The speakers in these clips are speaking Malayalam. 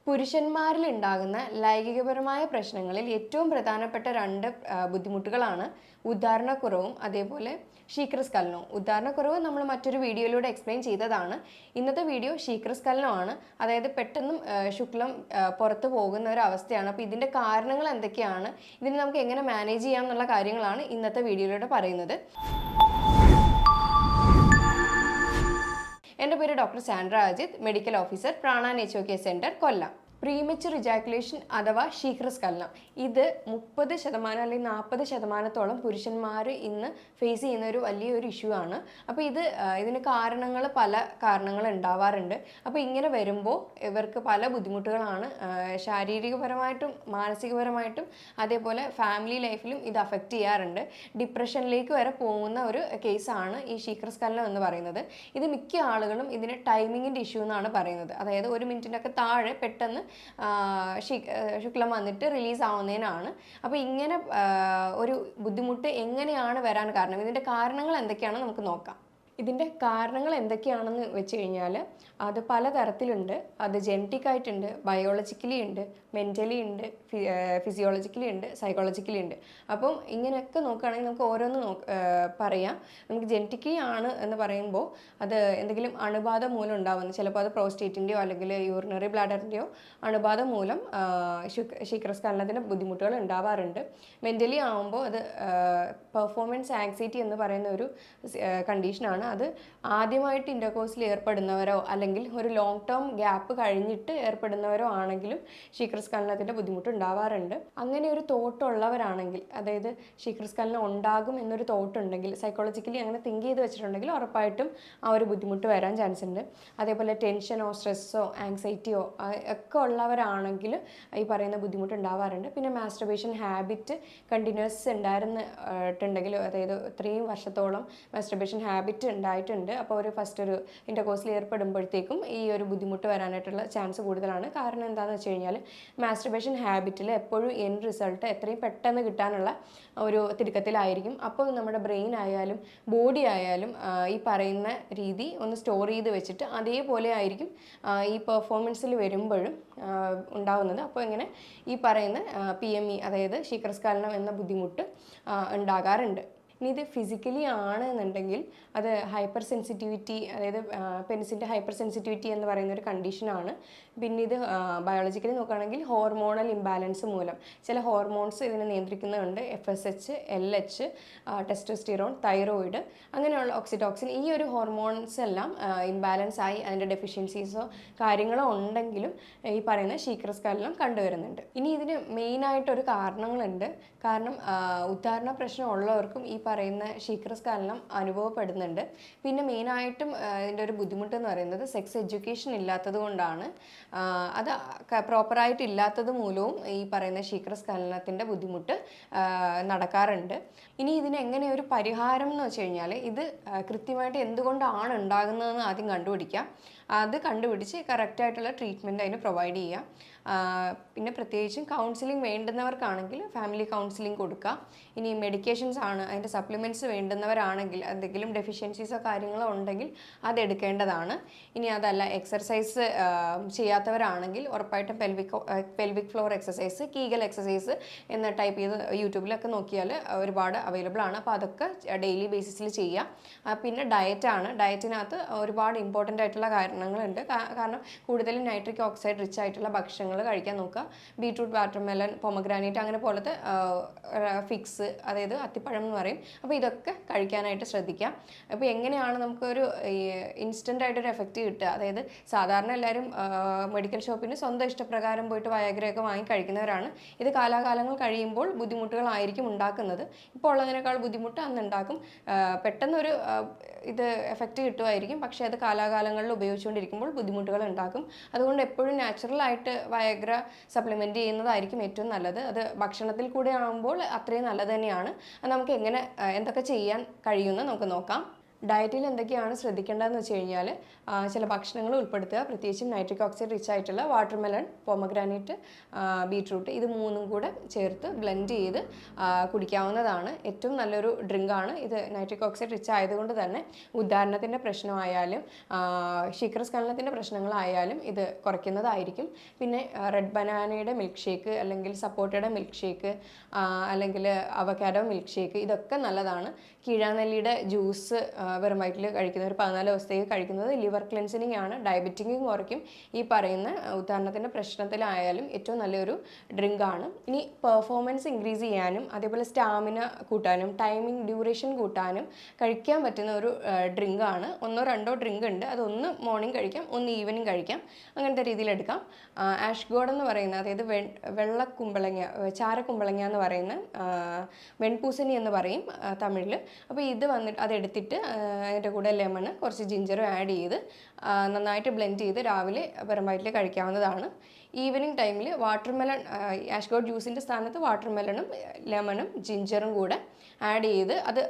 പുരുഷന്മാരിൽ ഉണ്ടാകുന്ന ലൈംഗികപരമായ പ്രശ്നങ്ങളിൽ ഏറ്റവും പ്രധാനപ്പെട്ട രണ്ട് ബുദ്ധിമുട്ടുകളാണ് ഉദാഹരണക്കുറവും അതേപോലെ ശീഘ്രസ്ഖലനവും. ഉദാഹരണക്കുറവ് നമ്മൾ മറ്റൊരു വീഡിയോയിലൂടെ എക്സ്പ്ലെയിൻ ചെയ്തതാണ്. ഇന്നത്തെ വീഡിയോ ശീഘ്രസ്ഖലനമാണ്, അതായത് പെട്ടെന്നും ശുക്ലം പുറത്തു പോകുന്ന ഒരു അവസ്ഥയാണ്. അപ്പോൾ ഇതിൻ്റെ കാരണങ്ങൾ എന്തൊക്കെയാണ്, ഇതിന് നമുക്ക് എങ്ങനെ മാനേജ് ചെയ്യാം എന്നുള്ള കാര്യങ്ങളാണ് ഇന്നത്തെ വീഡിയോയിലൂടെ പറയുന്നത്. എൻ്റെ പേര് doctor Sandra Ajith, medical officer Prana nature care centre, Kollam. Premature ejaculation അഥവാ ശീഘ്രസ്ഖലനം ഇത് 30% അല്ലെങ്കിൽ 40% പുരുഷന്മാർ ഇന്ന് ഫേസ് ചെയ്യുന്ന ഒരു വലിയൊരു ഇഷ്യൂ ആണ്. അപ്പോൾ ഇതിന് പല കാരണങ്ങൾ ഉണ്ടാവാറുണ്ട്. അപ്പോൾ ഇങ്ങനെ വരുമ്പോൾ ഇവർക്ക് പല ബുദ്ധിമുട്ടുകളാണ്, ശാരീരികപരമായിട്ടും മാനസികപരമായിട്ടും അതേപോലെ ഫാമിലി ലൈഫിലും ഇത് അഫക്റ്റ് ചെയ്യാറുണ്ട്. ഡിപ്രഷനിലേക്ക് വരെ പോകുന്ന ഒരു കേസാണ് ഈ ശീഘ്രസ്ഖലനം എന്ന് പറയുന്നത്. ഇത് മിക്ക ആളുകളും ഇതിന് ടൈമിങ്ങിൻ്റെ ഇഷ്യൂ എന്നാണ് പറയുന്നത്. അതായത് 1 മിനിറ്റിനൊക്കെ താഴെ പെട്ടെന്ന് ശുക്ലം വന്നിട്ട് റിലീസ് ആവുന്നതിനാണ്. അപ്പോൾ ഇങ്ങനെ ഒരു ബുദ്ധിമുട്ട് എങ്ങനെയാണ് വരാൻ കാരണം, ഇതിൻ്റെ കാരണങ്ങൾ എന്തൊക്കെയാണെന്ന് നമുക്ക് നോക്കാം. ഇതിൻ്റെ കാരണങ്ങൾ എന്തൊക്കെയാണെന്ന് വെച്ച് കഴിഞ്ഞാൽ അത് പലതരത്തിലുണ്ട്. അത് ജെനറ്റിക് ആയിട്ടുണ്ട്, ബയോളജിക്കലി ഉണ്ട്, മെൻ്റലി ഉണ്ട്, ഫിസിയോളജിക്കലി ഉണ്ട്, സൈക്കോളജിക്കലി ഉണ്ട്. അപ്പം ഇങ്ങനെയൊക്കെ നോക്കുകയാണെങ്കിൽ നമുക്ക് ഓരോന്ന് പറയാം. നമുക്ക് ജെനറ്റിക്കലി ആണ് എന്ന് പറയുമ്പോൾ അത് എന്തെങ്കിലും അണുബാധ മൂലം ഉണ്ടാവുന്നത്, ചിലപ്പോൾ അത് പ്രോസ്റ്റേറ്റിൻ്റെയോ അല്ലെങ്കിൽ യൂറിനറി ബ്ലാഡറിൻ്റെയോ അണുബാധ മൂലം ശീഘ്രസ്ഖലനത്തിൻ്റെ ബുദ്ധിമുട്ടുകൾ ഉണ്ടാവാറുണ്ട്. മെൻ്റലി ആകുമ്പോൾ അത് പെർഫോമൻസ് ആങ്സൈറ്റി എന്ന് പറയുന്ന ഒരു കണ്ടീഷനാണ്. അത് ആദ്യമായിട്ട് ഇൻ്റർകോഴ്സിൽ ഏർപ്പെടുന്നവരോ അല്ലെങ്കിൽ ഒരു ലോങ് ടേം ഗ്യാപ്പ് കഴിഞ്ഞിട്ട് ഏർപ്പെടുന്നവരോ ആണെങ്കിലും ശീഘ്രസ്ഖലനത്തിൻ്റെ ബുദ്ധിമുട്ട് ഉണ്ടാവാറുണ്ട്. അങ്ങനെ ഒരു തോട്ടുള്ളവരാണെങ്കിൽ, അതായത് ശീഘ്രസ്ഖലനം ഉണ്ടാകും എന്നൊരു തോട്ടുണ്ടെങ്കിൽ, സൈക്കോളജിക്കലി അങ്ങനെ തിങ്ക് ചെയ്ത് വെച്ചിട്ടുണ്ടെങ്കിൽ ഉറപ്പായിട്ടും ആ ഒരു ബുദ്ധിമുട്ട് വരാൻ ചാൻസ് ഉണ്ട്. അതേപോലെ ടെൻഷനോ സ്ട്രെസ്സോ ആങ്സൈറ്റിയോ ഒക്കെ ഉള്ളവരാണെങ്കിൽ ഈ പറയുന്ന ബുദ്ധിമുട്ട് ഉണ്ടാവാറുണ്ട്. പിന്നെ മാസ്റ്റർബേഷൻ ഹാബിറ്റ് കണ്ടിന്യൂസ് ഉണ്ടായിരുന്നിട്ടുണ്ടെങ്കിൽ, അതായത് 3 വർഷത്തോളം മാസ്റ്റർബേഷൻ ഹാബിറ്റ് ഉണ്ടായിട്ടുണ്ട്, അപ്പോൾ ഒരു ഇൻ്റർകോഴ്സിൽ ഏർപ്പെടുമ്പോഴത്തേക്കും ഈ ഒരു ബുദ്ധിമുട്ട് വരാനായിട്ടുള്ള ചാൻസ് കൂടുതലാണ്. കാരണം എന്താണെന്ന് വെച്ച് കഴിഞ്ഞാൽ മാസ്റ്റർബേഷൻ ഹാബിറ്റിൽ എപ്പോഴും എൻഡ് റിസൾട്ട് എത്രയും പെട്ടെന്ന് കിട്ടാനുള്ള ഒരു തിടുക്കത്തിലായിരിക്കും. അപ്പോൾ നമ്മുടെ ബ്രെയിൻ ആയാലും ബോഡി ആയാലും ഈ പറയുന്ന രീതി ഒന്ന് സ്റ്റോർ ചെയ്ത് വെച്ചിട്ട് അതേപോലെ ആയിരിക്കും ഈ പെർഫോമൻസിൽ വരുമ്പോഴും ഉണ്ടാവുന്നത്. അപ്പോൾ ഇങ്ങനെ ഈ പറയുന്ന PME അതായത് ശീഘ്രസ്ഖലനം എന്ന ബുദ്ധിമുട്ട് ഉണ്ടാകാറുണ്ട്. ഇനി ഇത് ഫിസിക്കലി ആണ് എന്നുണ്ടെങ്കിൽ അത് ഹൈപ്പർ സെൻസിറ്റിവിറ്റി, അതായത് പെനിസിൻ്റെ ഹൈപ്പർ സെൻസിറ്റിവിറ്റി എന്ന് പറയുന്ന ഒരു കണ്ടീഷനാണ്. പിന്നെ ഇത് ബയോളജിക്കലി നോക്കുകയാണെങ്കിൽ ഹോർമോണൽ ഇംബാലൻസ് മൂലം ചില ഹോർമോൺസ് ഇതിനെ നിയന്ത്രിക്കുന്നുണ്ട്. FSH, LH, ടെസ്റ്റോസ്റ്റിറോൺ, തൈറോയിഡ്, അങ്ങനെയുള്ള ഓക്സിറ്റോക്സിൻ, ഈ ഒരു ഹോർമോൺസ് എല്ലാം ഇംബാലൻസ് ആയി അതിൻ്റെ ഡെഫിഷ്യൻസീസോ കാര്യങ്ങളോ ഉണ്ടെങ്കിലും ഈ പറയുന്ന ശീഘ്രസ്ഖലനം കണ്ടുവരുന്നുണ്ട്. ഇനി ഇതിന് മെയിനായിട്ടൊരു കാരണങ്ങളുണ്ട്. കാരണം ഉദാഹരണ പ്രശ്നം ഉള്ളവർക്കും ഈ പറയുന്ന ശീഘ്രസ്ഖലനം അനുഭവപ്പെടുന്നുണ്ട്. പിന്നെ മെയിനായിട്ടും ഇതിൻ്റെ ഒരു ബുദ്ധിമുട്ട് എന്ന് പറയുന്നത് സെക്സ് എഡ്യൂക്കേഷൻ ഇല്ലാത്തത് കൊണ്ടാണ്. അത് പ്രോപ്പറായിട്ട് ഇല്ലാത്തത് മൂലവും ഈ പറയുന്ന ശീഘ്രസ്ഖലനത്തിൻ്റെ ബുദ്ധിമുട്ട് നടക്കാറുണ്ട്. ഇനി ഇതിന് എങ്ങനെ ഒരു പരിഹാരം എന്ന് വെച്ച് കഴിഞ്ഞാൽ ഇത് കൃത്യമായിട്ട് എന്തുകൊണ്ടാണ് ഉണ്ടാകുന്നതെന്ന് ആദ്യം കണ്ടുപിടിക്കാം. അത് കണ്ടുപിടിച്ച് കറക്റ്റായിട്ടുള്ള ട്രീറ്റ്മെൻറ്റ് അതിന് പ്രൊവൈഡ് ചെയ്യാം. പിന്നെ പ്രത്യേകിച്ചും കൗൺസിലിംഗ് വേണ്ടുന്നവർക്കാണെങ്കിൽ ഫാമിലി കൗൺസിലിംഗ് കൊടുക്കുക. ഇനി മെഡിക്കേഷൻസ് ആണ്, അതിൻ്റെ സപ്ലിമെൻറ്റ്സ് വേണ്ടുന്നവരാണെങ്കിൽ എന്തെങ്കിലും ഡെഫിഷ്യൻസീസോ കാര്യങ്ങളോ ഉണ്ടെങ്കിൽ അതെടുക്കേണ്ടതാണ്. ഇനി അതല്ല എക്സർസൈസ് ചെയ്യാത്തവരാണെങ്കിൽ ഉറപ്പായിട്ടും pelvic floor exercise, Kegel exercise എന്ന് ടൈപ്പ് ചെയ്ത് യൂട്യൂബിലൊക്കെ നോക്കിയാൽ ഒരുപാട് അവൈലബിൾ ആണ്. അപ്പോൾ അതൊക്കെ ഡെയിലി ബേസിസിൽ ചെയ്യുക. പിന്നെ ഡയറ്റാണ്. ഡയറ്റിനകത്ത് ഒരുപാട് ഇമ്പോർട്ടൻ്റ് ആയിട്ടുള്ള കാരണങ്ങളുണ്ട്. കാരണം കൂടുതലും നൈട്രിക് ഓക്സൈഡ് റിച്ച് ആയിട്ടുള്ള ഭക്ഷണങ്ങൾ കഴിക്കാൻ നോക്കുക. ബീട്രൂട്ട്, വാട്ടർമെലൺ, പൊമഗ്രാനൈറ്റ് അങ്ങനെ പോലത്തെ ഫിക്സ്, അതായത് അത്തിപ്പഴം എന്ന് പറയും. അപ്പോൾ ഇതൊക്കെ കഴിക്കാനായിട്ട് ശ്രദ്ധിക്കാം. അപ്പോൾ എങ്ങനെയാണ് നമുക്കൊരു ഇൻസ്റ്റൻ്റ് ആയിട്ടൊരു എഫക്റ്റ് കിട്ടുക, അതായത് സാധാരണ എല്ലാവരും മെഡിക്കൽ ഷോപ്പിന് സ്വന്തം ഇഷ്ടപ്രകാരം പോയിട്ട് വയഗ്രയൊക്കെ വാങ്ങി കഴിക്കുന്നവരാണ്. ഇത് കാലാകാലങ്ങൾ കഴിയുമ്പോൾ ബുദ്ധിമുട്ടുകളായിരിക്കും ഉണ്ടാക്കുന്നത്. ഇപ്പോൾ ഉള്ളതിനേക്കാൾ ബുദ്ധിമുട്ട് അന്ന് ഉണ്ടാക്കും. പെട്ടെന്നൊരു ഇത് എഫക്റ്റ് കിട്ടുമായിരിക്കും, പക്ഷേ അത് കാലാകാലങ്ങളിൽ ഉപയോഗിച്ചുകൊണ്ടിരിക്കുമ്പോൾ ബുദ്ധിമുട്ടുകൾ ഉണ്ടാക്കും. അതുകൊണ്ട് എപ്പോഴും നാച്ചുറലായിട്ട് വയഗ്ര സപ്ലിമെൻറ്റ് ചെയ്യുന്നതായിരിക്കും ഏറ്റവും നല്ലത്. അത് ഭക്ഷണത്തിൽ കൂടെ ആകുമ്പോൾ അത്രയും നല്ലത് തന്നെയാണ്. അത് നമുക്ക് എന്തൊക്കെ ചെയ്യാൻ കഴിയുമെന്ന് നമുക്ക് നോക്കാം. ഡയറ്റിൽ എന്തൊക്കെയാണ് ശ്രദ്ധിക്കേണ്ടതെന്ന് വെച്ച് കഴിഞ്ഞാൽ ചില ഭക്ഷണങ്ങൾ ഉൾപ്പെടുത്തുക, പ്രത്യേകിച്ചും നൈട്രിക് ഓക്സൈഡ് റിച്ച് ആയിട്ടുള്ള വാട്ടർമെലൺ, പൊമഗ്രാനൈറ്റ്, ബീട്രൂട്ട് ഇത് മൂന്നും കൂടെ ചേർത്ത് ബ്ലെൻഡ് ചെയ്ത് കുടിക്കാവുന്നതാണ്. ഏറ്റവും നല്ലൊരു ഡ്രിങ്കാണ് ഇത്. നൈട്രിക് ഓക്സൈഡ് റിച്ച് ആയതുകൊണ്ട് തന്നെ ഉദാഹരണത്തിൻ്റെ പ്രശ്നമായാലും ശീഘ്രസ്ഖലനത്തിൻ്റെ പ്രശ്നങ്ങളായാലും ഇത് കുറയ്ക്കുന്നതായിരിക്കും. പിന്നെ റെഡ് ബനാനയുടെ മിൽക്ക് ഷേക്ക് അല്ലെങ്കിൽ സപ്പോട്ടയുടെ മിൽക്ക് ഷേക്ക് അല്ലെങ്കിൽ അവക്കാഡോ മിൽക്ക് ഷേക്ക് ഇതൊക്കെ നല്ലതാണ്. കീഴാനെല്ലിയുടെ ജ്യൂസ് വെറും വയറ്റിൽ കഴിക്കുന്നത് ഒരു 14 ദിവസത്തേക്ക് കഴിക്കുന്നത് ലിവർ ക്ലെൻസിനിങ് ആണ്, ഡയബറ്റിക്കും കുറയ്ക്കും. ഈ പറയുന്ന ഉദാഹരണത്തിൻ്റെ പ്രശ്നത്തിലായാലും ഏറ്റവും നല്ലൊരു ഡ്രിങ്കാണ്. ഇനി പെർഫോമൻസ് ഇൻക്രീസ് ചെയ്യാനും അതേപോലെ സ്റ്റാമിന കൂട്ടാനും ടൈമിംഗ് ഡ്യൂറേഷൻ കൂട്ടാനും കഴിക്കാൻ പറ്റുന്ന ഒരു ഡ്രിങ്കാണ്. 1-2 ഡ്രിങ്ക് ഉണ്ട്. അതൊന്ന് മോർണിംഗ് കഴിക്കാം, ഒന്ന് ഈവനിങ് കഴിക്കാം, അങ്ങനത്തെ രീതിയിൽ എടുക്കാം. ആഷ് ഗോഡ് എന്ന് പറയുന്ന, അതായത് വെള്ളക്കുമ്പളങ്ങ, ചാരക്കുമ്പളങ്ങ എന്ന് പറയുന്ന, വെൺപൂസണി എന്ന് പറയും തമിഴിൽ. അപ്പോൾ ഇത് വന്നിട്ട് അതെടുത്തിട്ട് അതിൻ്റെ കൂടെ ലെമൺ കുറച്ച് ജിഞ്ചറും ആഡ് ചെയ്ത് നന്നായിട്ട് ബ്ലെൻഡ് ചെയ്ത് രാവിലെ വെറും വയറ്റിൽ കഴിക്കാവുന്നതാണ്. ഈവനിങ് ടൈമിൽ വാട്ടർമെലൺ, ആഷ് ഗോഡ് ജ്യൂസിൻ്റെ സ്ഥാനത്ത് വാട്ടർമെലണും ലെമണും ജിഞ്ചറും കൂടെ ആഡ് ചെയ്ത്, അത്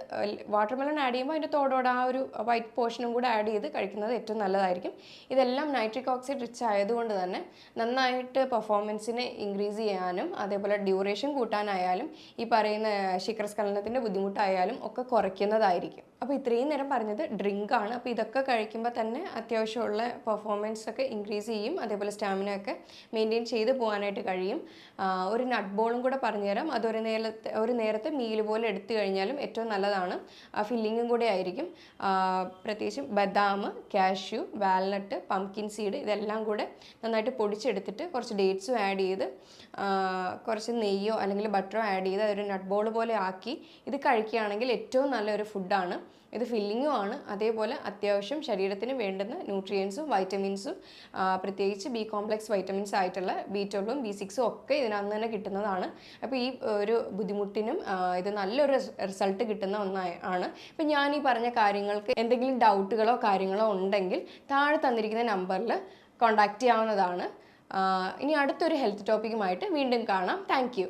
വാട്ടർമെലൺ ആഡ് ചെയ്യുമ്പോൾ അതിൻ്റെ തോടോടെ ആ ഒരു വൈറ്റ് പോർഷനും കൂടെ ആഡ് ചെയ്ത് കഴിക്കുന്നത് ഏറ്റവും നല്ലതായിരിക്കും. ഇതെല്ലാം നൈട്രിക് ഓക്സൈഡ് റിച്ച് ആയതുകൊണ്ട് തന്നെ നന്നായിട്ട് പെർഫോമൻസിനെ ഇൻക്രീസ് ചെയ്യാനും അതേപോലെ ഡ്യൂറേഷൻ കൂട്ടാനായാലും ഈ പറയുന്ന ശീഘ്രസ്ഖലനത്തിൻ്റെ ബുദ്ധിമുട്ടായാലും ഒക്കെ കുറയ്ക്കുന്നതായിരിക്കും. അപ്പോൾ ഇത്രയും നേരം പറഞ്ഞത് ഡ്രിങ്കാണ്. അപ്പോൾ ഇതൊക്കെ കഴിക്കുമ്പോൾ തന്നെ അത്യാവശ്യമുള്ള പെർഫോമൻസ് ഒക്കെ ഇൻക്രീസ് ചെയ്യും, അതേപോലെ സ്റ്റാമിന ഒക്കെ മെയിൻറ്റെയിൻ ചെയ്ത് പോകാനായിട്ട് കഴിയും. ഒരു നട്ട് ബോളും കൂടെ പറഞ്ഞുതരാം. അതൊരു നേരത്തെ മീൽ പോലെ എടുത്തു കഴിഞ്ഞാലും ഏറ്റവും നല്ലതാണ്. ഫില്ലിങ്ങും കൂടെ ആയിരിക്കും. പ്രത്യേകിച്ചും ബദാം, കാഷ്യൂ, വാൽനട്ട്, പംകിൻ സീഡ് ഇതെല്ലാം കൂടെ നന്നായിട്ട് പൊടിച്ചെടുത്തിട്ട് കുറച്ച് ഡേറ്റ്സും ആഡ് ചെയ്ത് കുറച്ച് നെയ്യോ അല്ലെങ്കിൽ ബട്ടറോ ആഡ് ചെയ്ത് അതൊരു നട്ട് ബോൾ പോലെ ആക്കി ഇത് കഴിക്കുകയാണെങ്കിൽ ഏറ്റവും നല്ലൊരു ഫുഡാണ്. ഇത് ഫില്ലിങ്ങും ആണ്. അതേപോലെ അത്യാവശ്യം ശരീരത്തിന് വേണ്ടുന്ന ന്യൂട്രിയൻസും വൈറ്റമിൻസും പ്രത്യേകിച്ച് ബി കോംപ്ലക്സ് വൈറ്റമിൻസ് ആയിട്ടുള്ള B12ഉം B6ഉം ഒക്കെ ഇതിനകത്ത് തന്നെ കിട്ടുന്നതാണ്. അപ്പോൾ ഈ ഒരു ബുദ്ധിമുട്ടിനും ഇത് നല്ലൊരു റിസൾട്ട് കിട്ടുന്ന ഒന്നാണ്. ഇപ്പം ഞാൻ ഈ പറഞ്ഞ കാര്യങ്ങൾക്ക് എന്തെങ്കിലും ഡൗട്ടുകളോ കാര്യങ്ങളോ ഉണ്ടെങ്കിൽ താഴെ തന്നിരിക്കുന്ന നമ്പറിൽ കോൺടാക്റ്റ് ചെയ്യാവുന്നതാണ്. ഇനി അടുത്തൊരു ഹെൽത്ത് ടോപ്പിക്കുമായിട്ട് വീണ്ടും കാണാം. താങ്ക്